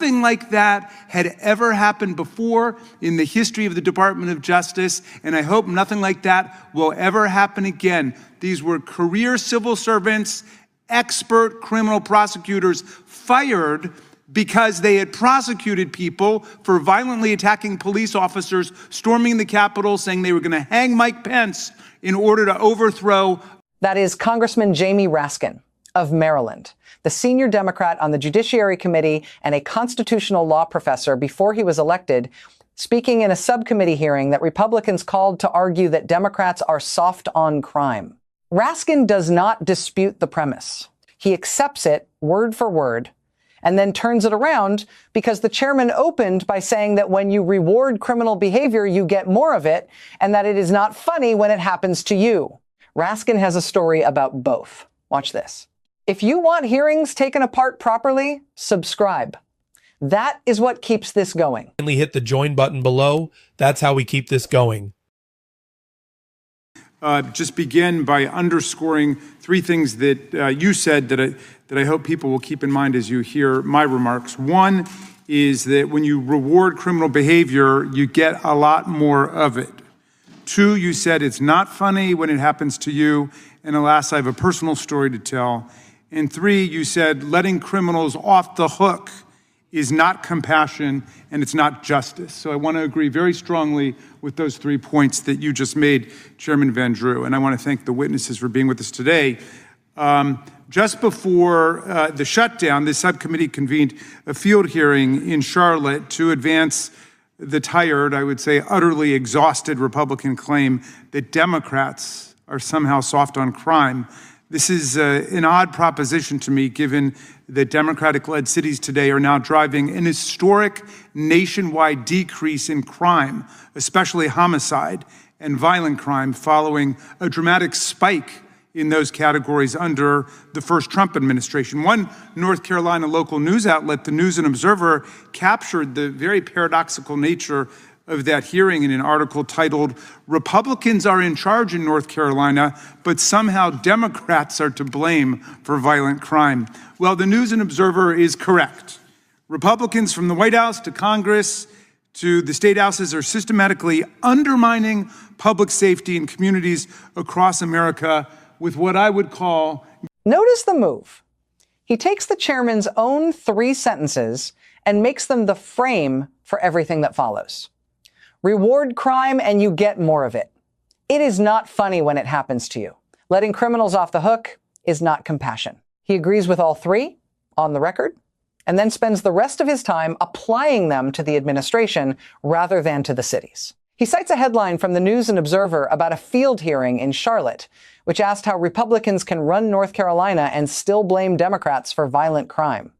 Nothing like that had ever happened before in the history of the Department of Justice, and I hope nothing like that will ever happen again. These were career civil servants, expert criminal prosecutors fired because they had prosecuted people for violently attacking police officers, storming the Capitol, saying they were going to hang Mike Pence in order to overthrow. That is Congressman Jamie Raskin of Maryland, the senior Democrat on the Judiciary Committee and a constitutional law professor before he was elected, speaking in a subcommittee hearing that Republicans called to argue that Democrats are soft on crime. Raskin does not dispute the premise. He accepts it word for word and then turns it around because the chairman opened by saying that when you reward criminal behavior, you get more of it, and that it is not funny when it happens to you. Raskin has a story about both. Watch this. If you want hearings taken apart properly, subscribe. That is what keeps this going. Hit the join button below. That's how we keep this going. Just begin by underscoring three things that you said that I hope people will keep in mind as you hear my remarks. One is that when you reward criminal behavior, you get a lot more of it. Two, you said it's not funny when it happens to you. And alas, I have a personal story to tell. And three, you said letting criminals off the hook is not compassion and it's not justice. So I want to agree very strongly with those 3 points that you just made, Chairman Van Drew. And I want to thank the witnesses for being with us today. Just before the shutdown, the subcommittee convened a field hearing in Charlotte to advance the tired, I would say utterly exhausted Republican claim that Democrats are somehow soft on crime. This is an odd proposition to me, given that Democratic-led cities today are now driving an historic nationwide decrease in crime, especially homicide and violent crime, following a dramatic spike in those categories under the first Trump administration. One North Carolina local news outlet, the News and Observer, captured the very paradoxical nature of that hearing in an article titled, "Republicans are in charge in North Carolina, but somehow Democrats are to blame for violent crime." Well, the News and Observer is correct. Republicans from the White House to Congress to the state houses are systematically undermining public safety in communities across America with what I would call... Notice the move. He takes the chairman's own 3 sentences and makes them the frame for everything that follows. Reward crime and you get more of it. It is not funny when it happens to you. Letting criminals off the hook is not compassion. He agrees with all 3 on the record and then spends the rest of his time applying them to the administration rather than to the cities. He cites a headline from the News and Observer about a field hearing in Charlotte, which asked how Republicans can run North Carolina and still blame Democrats for violent crime.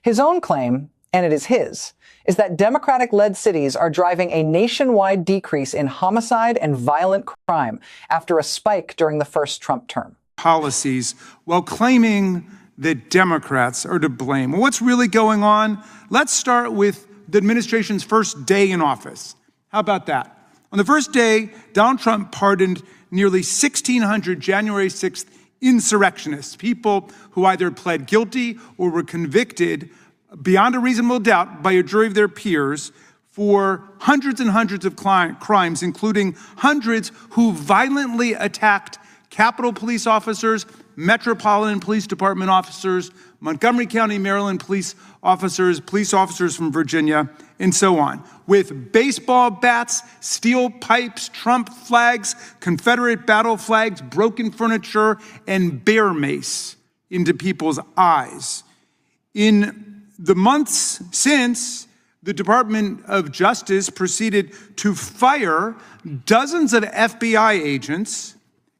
His own claim, and it is his, is that Democratic-led cities are driving a nationwide decrease in homicide and violent crime after a spike during the first Trump term. Policies while claiming that Democrats are to blame. Well, what's really going on? Let's start with the administration's first day in office. How about that? On the first day, Donald Trump pardoned nearly 1,600 January 6th insurrectionists, people who either pled guilty or were convicted beyond a reasonable doubt by a jury of their peers for hundreds and hundreds of crimes, including hundreds who violently attacked Capitol Police officers, Metropolitan Police Department officers, Montgomery County, Maryland police officers from Virginia, and so on, with baseball bats, steel pipes, Trump flags, Confederate battle flags, broken furniture, and bear mace into people's eyes. In the months since, the Department of Justice proceeded to fire dozens of FBI agents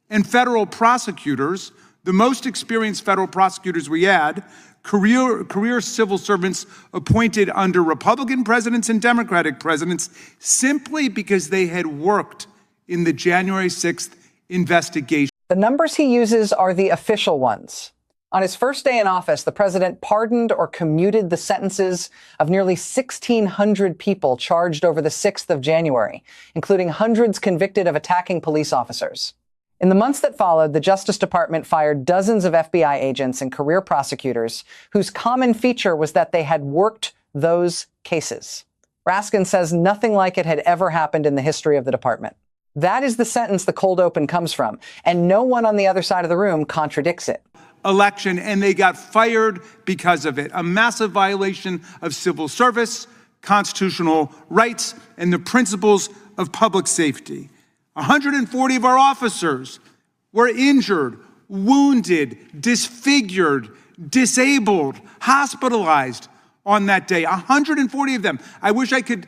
and federal prosecutors, the most experienced federal prosecutors we had, career civil servants appointed under Republican presidents and Democratic presidents, simply because they had worked in the January 6th investigation. The numbers he uses are the official ones. On his first day in office, the president pardoned or commuted the sentences of nearly 1,600 people charged over the 6th of January, including hundreds convicted of attacking police officers. In the months that followed, the Justice Department fired dozens of FBI agents and career prosecutors whose common feature was that they had worked those cases. Raskin says nothing like it had ever happened in the history of the department. That is the sentence the cold open comes from, and no one on the other side of the room contradicts it. Election, and they got fired because of it. A massive violation of civil service, constitutional rights, and the principles of public safety. 140 of our officers were injured, wounded, disfigured, disabled, hospitalized on that day. 140 of them. I wish I could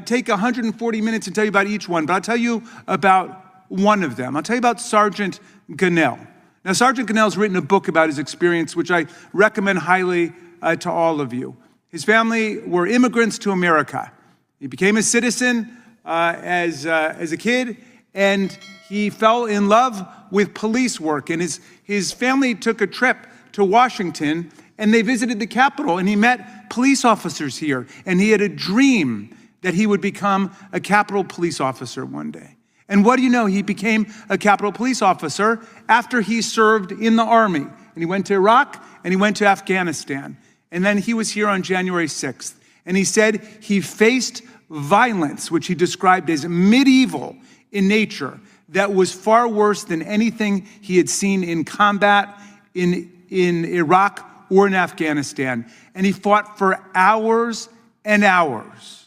take 140 minutes and tell you about each one, but I'll tell you about one of them. I'll tell you about Sergeant Gunnell. Now, Sergeant Gunnell's written a book about his experience, which I recommend highly to all of you. His family were immigrants to America. He became a citizen as a kid, and he fell in love with police work. And his family took a trip to Washington, and they visited the Capitol, and he met police officers here. And he had a dream that he would become a Capitol police officer one day. And what do you know? He became a Capitol police officer after he served in the Army. And he went to Iraq, and he went to Afghanistan. And then he was here on January 6th. And he said he faced violence, which he described as medieval in nature, that was far worse than anything he had seen in combat in Iraq or in Afghanistan. And he fought for hours and hours.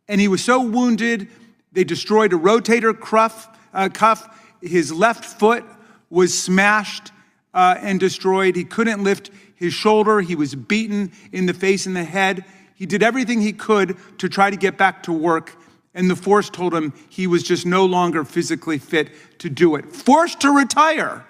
And he was so wounded, they destroyed a rotator cuff. His left foot was smashed and destroyed. He couldn't lift his shoulder. He was beaten in the face and the head. He did everything he could to try to get back to work, and the force told him he was just no longer physically fit to do it. Forced to retire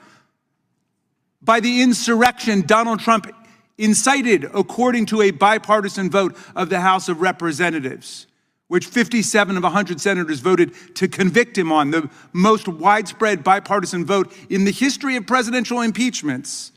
by the insurrection Donald Trump incited, according to a bipartisan vote of the House of Representatives, which 57 of 100 senators voted to convict him on, the most widespread bipartisan vote in the history of presidential impeachments.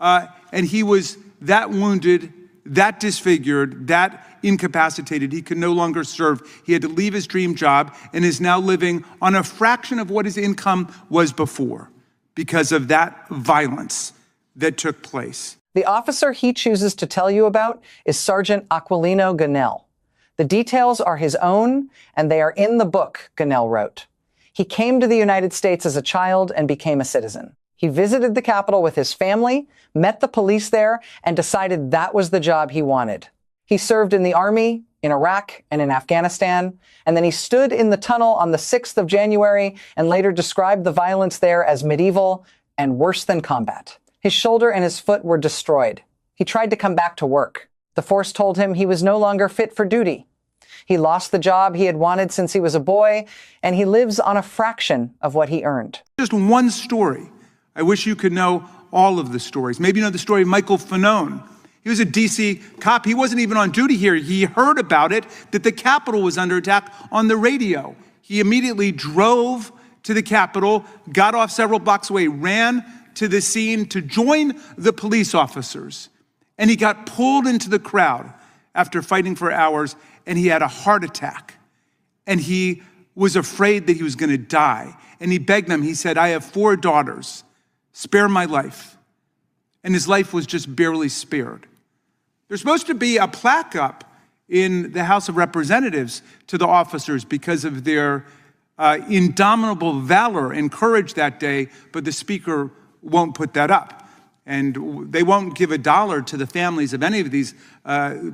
And he was that wounded, that disfigured, that incapacitated. He could no longer serve. He had to leave his dream job and is now living on a fraction of what his income was before because of that violence that took place. The officer he chooses to tell you about is Sergeant Aquilino Gunnell. The details are his own, and they are in the book Gunnell wrote. He came to the United States as a child and became a citizen. He visited the Capitol with his family, met the police there, and decided that was the job he wanted. He served in the Army, in Iraq, and in Afghanistan, and then he stood in the tunnel on the 6th of January and later described the violence there as medieval and worse than combat. His shoulder and his foot were destroyed. He tried to come back to work. The force told him he was no longer fit for duty. He lost the job he had wanted since he was a boy, and he lives on a fraction of what he earned. Just one story. I wish you could know all of the stories. Maybe you know the story of Michael Fanone. He was a D.C. cop. He wasn't even on duty here. He heard about it, that the Capitol was under attack on the radio. He immediately drove to the Capitol, got off several blocks away, ran to the scene to join the police officers. And he got pulled into the crowd after fighting for hours, and he had a heart attack. And he was afraid that he was going to die. And he begged them. He said, "I have 4 daughters. Spare my life." And his life was just barely spared. There's supposed to be a plaque up in the House of Representatives to the officers because of their indomitable valor and courage that day, but the speaker won't put that up. And they won't give $1 to the families of any of these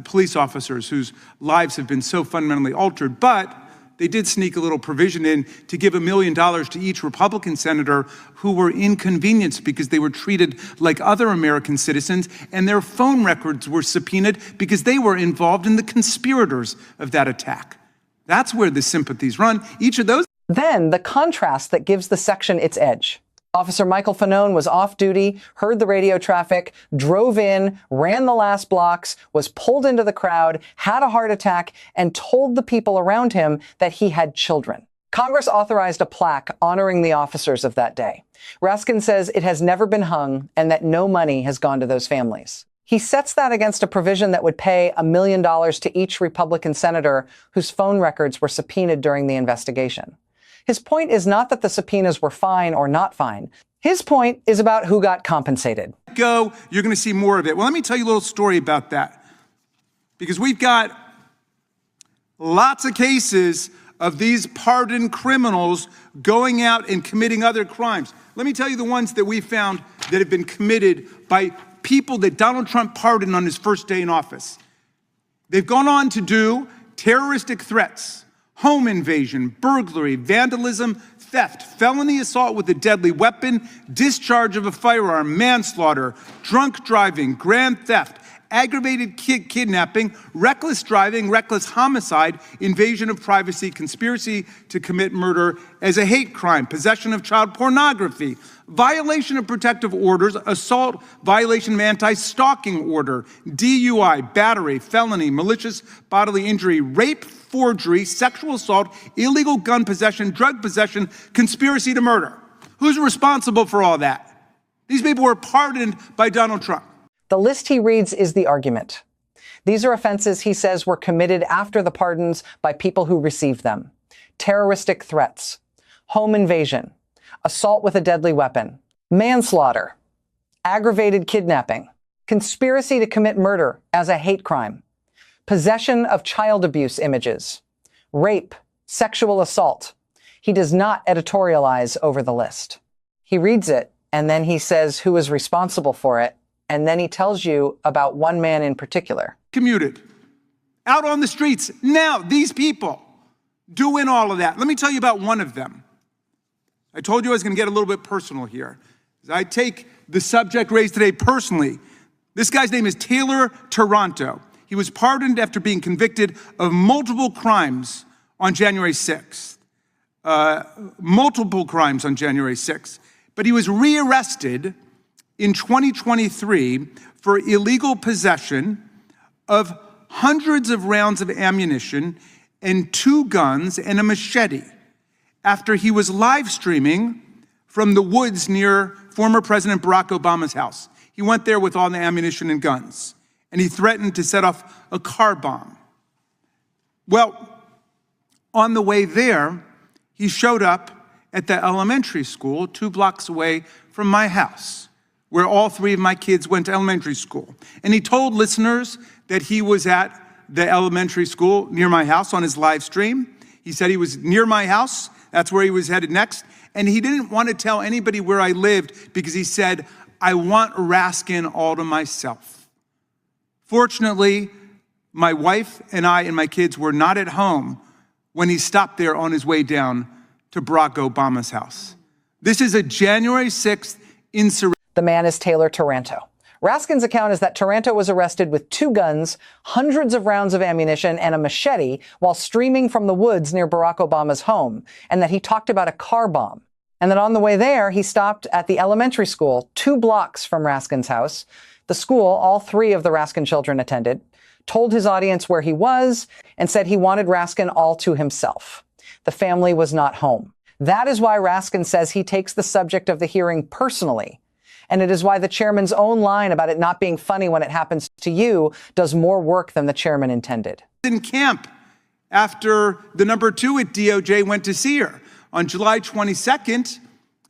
police officers whose lives have been so fundamentally altered. But they did sneak a little provision in to give $1 million to each Republican senator who were inconvenienced because they were treated like other American citizens, and their phone records were subpoenaed because they were involved in the conspirators of that attack. That's where the sympathies run. Each of those. Then the contrast that gives the section its edge. Officer Michael Fanone was off duty, heard the radio traffic, drove in, ran the last blocks, was pulled into the crowd, had a heart attack, and told the people around him that he had children. Congress authorized a plaque honoring the officers of that day. Raskin says it has never been hung and that no money has gone to those families. He sets that against a provision that would pay $1 million to each Republican senator whose phone records were subpoenaed during the investigation. His point is not that the subpoenas were fine or not fine. His point is about who got compensated. You're going to see more of it. Well, let me tell you a little story about that. because we've got lots of cases of these pardoned criminals going out and committing other crimes. Let me tell you the ones that we found that have been committed by people that Donald Trump pardoned on his first day in office. They've gone on to do terroristic threats, home invasion, burglary, vandalism, theft, felony assault with a deadly weapon, discharge of a firearm, manslaughter, drunk driving, grand theft, aggravated kidnapping, reckless driving, reckless homicide, invasion of privacy, conspiracy to commit murder as a hate crime, possession of child pornography, violation of protective orders, assault, violation of anti-stalking order, DUI, battery, felony, malicious bodily injury, rape, forgery, sexual assault, illegal gun possession, drug possession, conspiracy to murder. Who's responsible for all that? These people were pardoned by Donald Trump. The list he reads is the argument. These are offenses he says were committed after the pardons by people who received them. Terroristic threats, home invasion, assault with a deadly weapon, manslaughter, aggravated kidnapping, conspiracy to commit murder as a hate crime, possession of child abuse images, rape, sexual assault. He does not editorialize over the list. He reads it, and then he says who is responsible for it, and then he tells you about one man in particular. Commuted, out on the streets. Now, these people doing all of that. Let me tell you about one of them. I told you I was going to get a little bit personal here. I take the subject raised today personally. This guy's name is Taylor Taranto. He was pardoned after being convicted of multiple crimes on January 6th. Multiple crimes on January 6th. But he was rearrested in 2023 for illegal possession of hundreds of rounds of ammunition and 2 guns and a machete after he was live streaming from the woods near former President Barack Obama's house. He went there with all the ammunition and guns, and he threatened to set off a car bomb. Well, on the way there, he showed up at the elementary school 2 blocks away from my house, where all 3 of my kids went to elementary school. And he told listeners that he was at the elementary school near my house on his live stream. He said he was near my house. That's where he was headed next. And he didn't want to tell anybody where I lived because he said, I want Raskin all to myself. Fortunately, my wife and I and my kids were not at home when he stopped there on his way down to Barack Obama's house. This is a January 6th insurrection. The man is Taylor Taranto. Raskin's account is that Taranto was arrested with 2 guns, hundreds of rounds of ammunition, and a machete while streaming from the woods near Barack Obama's home, and that he talked about a car bomb. And that on the way there, he stopped at the elementary school 2 blocks from Raskin's house. The school, all 3 of the Raskin children attended, told his audience where he was, and said he wanted Raskin all to himself. The family was not home. That is why Raskin says he takes the subject of the hearing personally. And it is why the chairman's own line about it not being funny when it happens to you does more work than the chairman intended. In camp after the number 2 at DOJ went to see her. On July 22nd,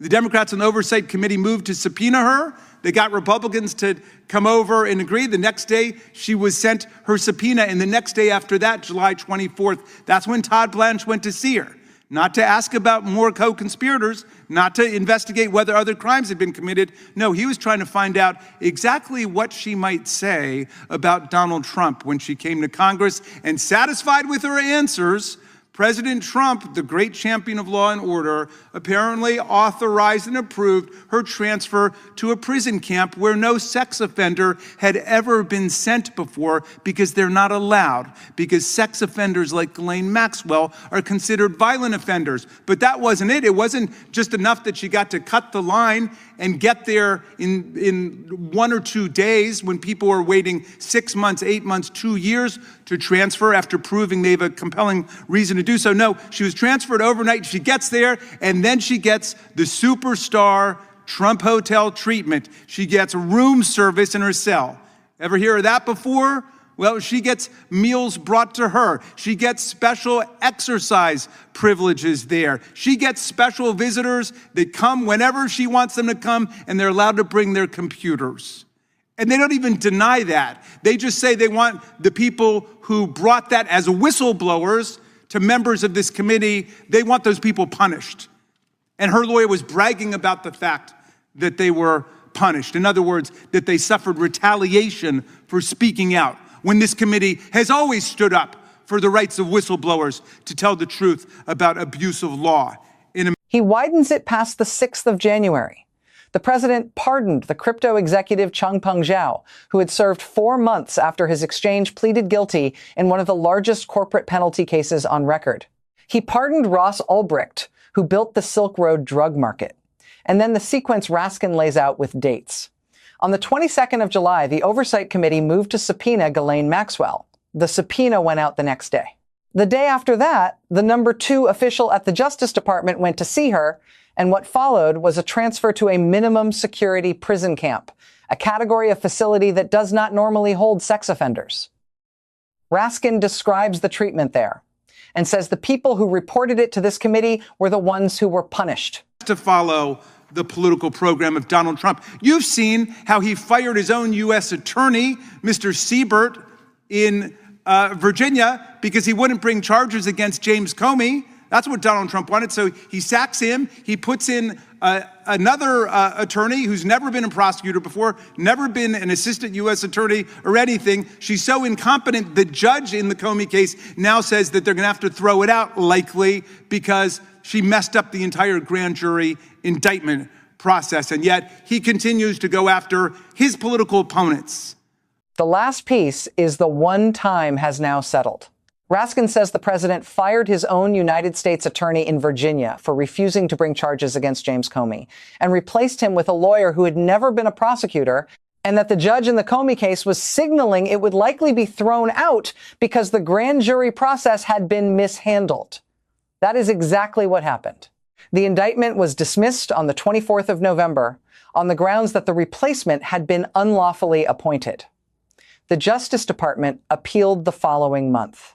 the Democrats on the Oversight Committee moved to subpoena her. They got Republicans to come over and agree. The next day, she was sent her subpoena. And the next day after that, July 24th, that's when Todd Blanche went to see her. Not to ask about more co-conspirators, not to investigate whether other crimes had been committed. No, he was trying to find out exactly what she might say about Donald Trump when she came to Congress. And satisfied with her answers, President Trump, the great champion of law and order, apparently authorized and approved her transfer to a prison camp where no sex offender had ever been sent before because they're not allowed, because sex offenders like Ghislaine Maxwell are considered violent offenders. But that wasn't it. It wasn't just enough that she got to cut the line and get there in 1 or 2 days when people were waiting 6 months, 8 months, 2 years to transfer after proving they have a compelling reason to do so. No, she was transferred overnight. She gets there, and then she gets the superstar Trump Hotel treatment. She gets room service in her cell. Ever hear of that before? Well, she gets meals brought to her. She gets special exercise privileges there. She gets special visitors that come whenever she wants them to come, and they're allowed to bring their computers. And they don't even deny that. They just say they want the people who brought that as whistleblowers to members of this committee, they want those people punished. And her lawyer was bragging about the fact that they were punished. In other words, that they suffered retaliation for speaking out, when this committee has always stood up for the rights of whistleblowers to tell the truth about abuse of law. He widens it past the 6th of January. The president pardoned the crypto executive Changpeng Zhao, who had served 4 months after his exchange pleaded guilty in one of the largest corporate penalty cases on record. He pardoned Ross Ulbricht, who built the Silk Road drug market. And then the sequence Raskin lays out with dates. On the 22nd of July, the Oversight Committee moved to subpoena Ghislaine Maxwell. The subpoena went out the next day. The day after that, the number 2 official at the Justice Department went to see her, and what followed was a transfer to a minimum security prison camp, a category of facility that does not normally hold sex offenders. Raskin describes the treatment there and says the people who reported it to this committee were the ones who were punished. To follow the political program of Donald Trump. You've seen how he fired his own U.S. attorney, Mr. Siebert, in Virginia because he wouldn't bring charges against James Comey. That's what Donald Trump wanted. So he sacks him. He puts in another attorney who's never been a prosecutor before, never been an assistant U.S. attorney or anything. She's so incompetent, the judge in the Comey case now says that they're going to have to throw it out, likely, because she messed up the entire grand jury indictment process. And yet he continues to go after his political opponents. The last piece is the one time has now settled. Raskin says the president fired his own United States attorney in Virginia for refusing to bring charges against James Comey and replaced him with a lawyer who had never been a prosecutor, and that the judge in the Comey case was signaling it would likely be thrown out because the grand jury process had been mishandled. That is exactly what happened. The indictment was dismissed on the 24th of November on the grounds that the replacement had been unlawfully appointed. The Justice Department appealed the following month.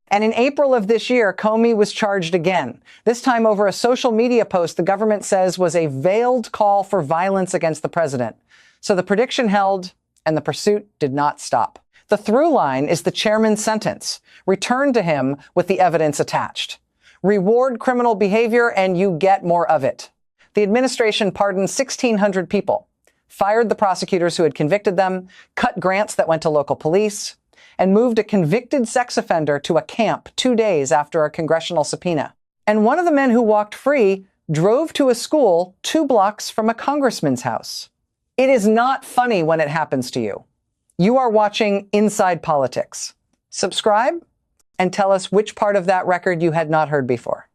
And in April of this year, Comey was charged again, this time over a social media post the government says was a veiled call for violence against the president. So the prediction held, and the pursuit did not stop. The through line is the chairman's sentence, returned to him with the evidence attached. Reward criminal behavior and you get more of it. The administration pardoned 1,600 people, fired the prosecutors who had convicted them, cut grants that went to local police, and moved a convicted sex offender to a camp 2 days after a congressional subpoena. And one of the men who walked free drove to a school 2 blocks from a congressman's house. It is not funny when it happens to you. You are watching Inside Politics. Subscribe and tell us which part of that record you had not heard before.